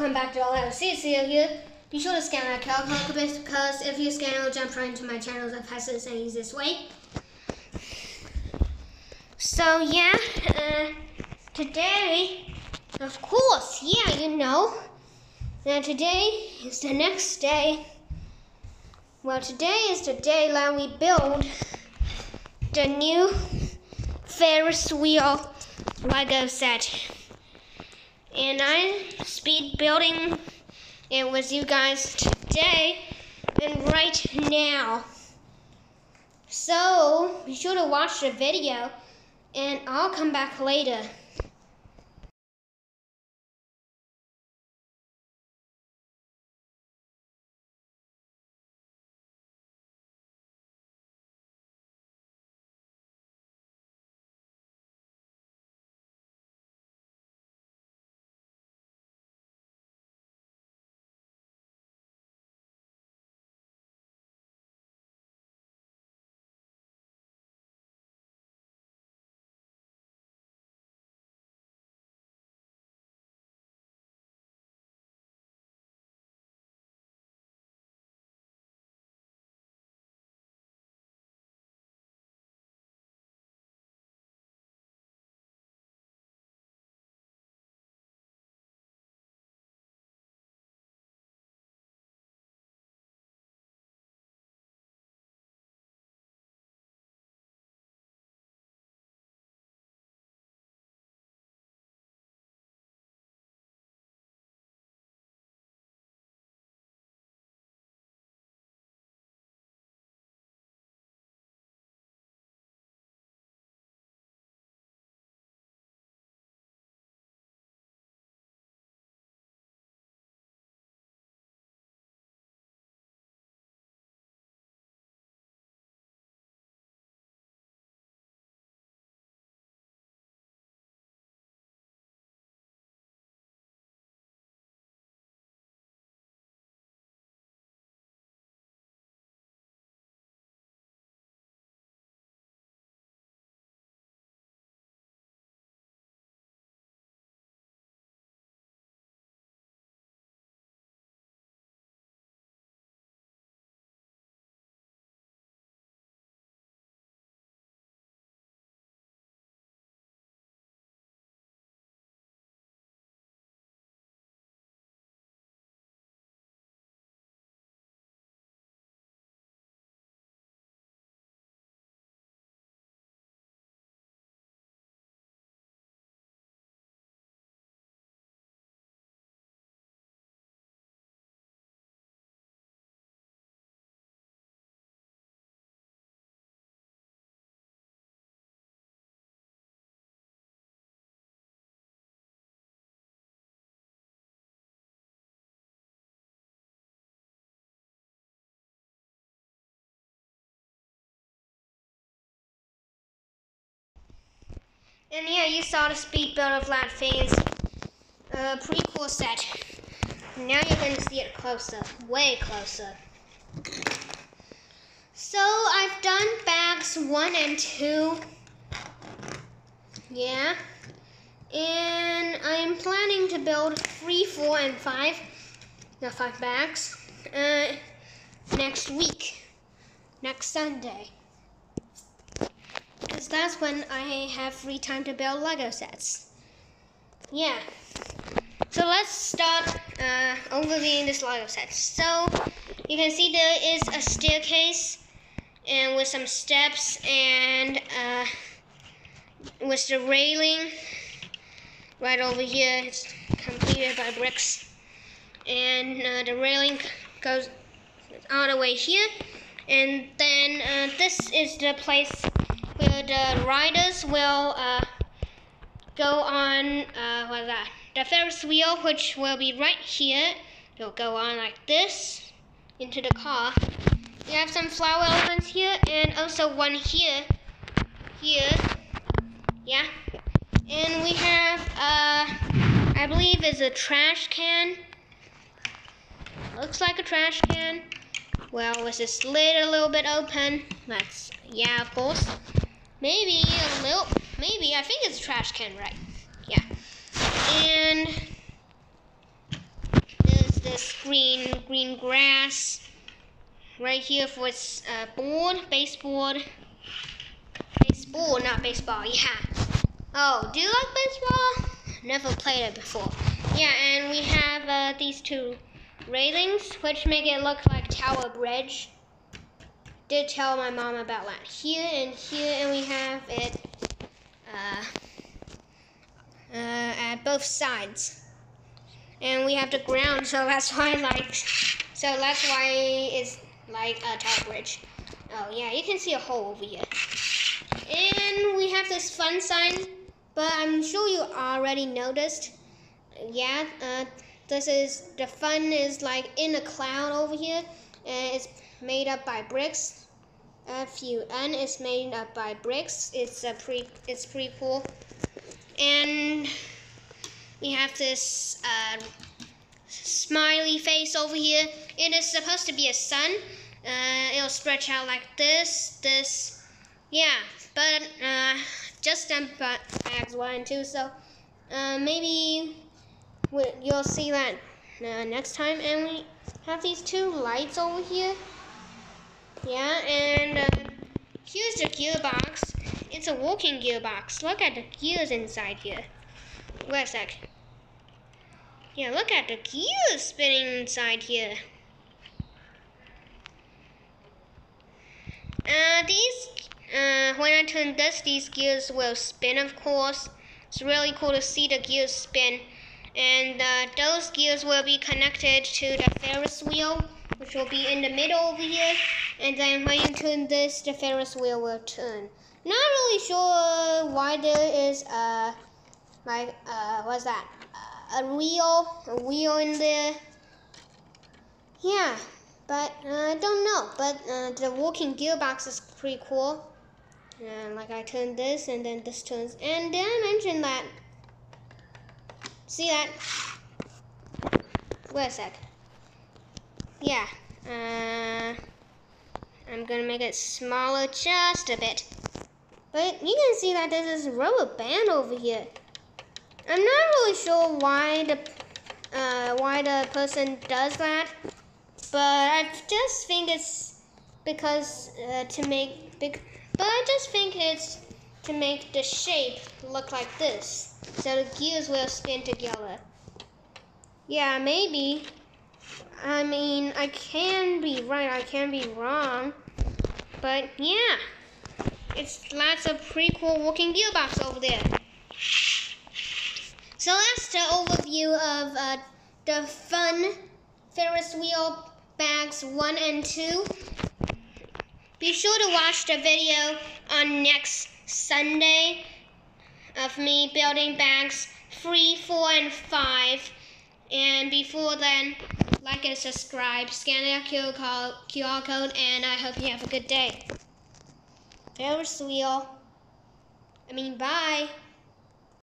welcome back to All Out CCO here. Be sure to scan that QR code because if you scan it, it'll jump right into my channel the fastest and easiest way. So yeah, today, of course, yeah, you know, that today is the next day. Well, today is the day that we build the new Ferris wheel Lego set. And I'm speed building it with you guys today and right now. So be sure to watch the video and I'll come back later. And yeah, you saw the speed build of that phase. Pretty cool set. Now you're going to see it closer, way closer. So I've done bags 1 and 2. Yeah. And I'm planning to build 3, 4, and 5. The 5 bags. Next week. Next Sunday. Because that's when I have free time to build Lego sets. Yeah. So let's start overviewing this Lego set. So you can see there is a staircase and with some steps and with the railing right over here. It's completed by bricks. And the railing goes all the way here. And then this is the place where the riders will go on the Ferris wheel, which will be right here. They'll go on like this into the car. We have some flower elements here and also one here. Yeah. And we have I believe it's a trash can. Looks like a trash can. Well, with this lid a little bit open. That's, yeah, of course. Maybe I think it's a trash can, right? Yeah. And green grass. Right here for its baseball, not baseball. Yeah. Oh, do you like baseball? Never played it before. Yeah, and we have these two railings, which make it look like Tower Bridge. Did tell my mom about that. Here, and we have it at both sides. And we have the ground, so that's why it's like a Tower Bridge. Oh yeah, you can see a hole over here. And we have this fun sign, but I'm sure you already noticed. Yeah, the fun is like in a cloud over here, and it's made up by bricks. FUN is made up by bricks. It's pretty cool. And we have this smiley face over here. It is supposed to be a sun. It'll stretch out like this. Yeah, but just done bags 1 and 2, so maybe you'll see that next time. And we have these two lights over here. Yeah, and here's the gearbox. It's a walking gearbox. Look at the gears inside here. Wait a sec. Yeah, look at the gears spinning inside here. When I turn this, these gears will spin, of course. It's really cool to see the gears spin. And those gears will be connected to the Ferris wheel, which will be in the middle over here. And then when you turn this, the Ferris wheel will turn. Not really sure why there is what's that? A wheel in there. Yeah, but I don't know. But the walking gearbox is pretty cool. Like I turn this, and then this turns. And did I mention that? See that? Wait a sec. Yeah. I'm gonna make it smaller just a bit. But you can see that there's this rubber band over here. I'm not really sure why the person does that, but I just think it's because but I just think it's to make the shape look like this, so the gears will spin together. Yeah, maybe. I mean, I can be right, I can be wrong, but yeah, it's lots of pretty cool walking gearbox over there. So that's the overview of the fun Ferris wheel bags 1 and 2. Be sure to watch the video on next Sunday of me building bags 3, 4, and 5. And before then, like and subscribe, scan that QR code, and I hope you have a good day. Ferris wheel. Bye.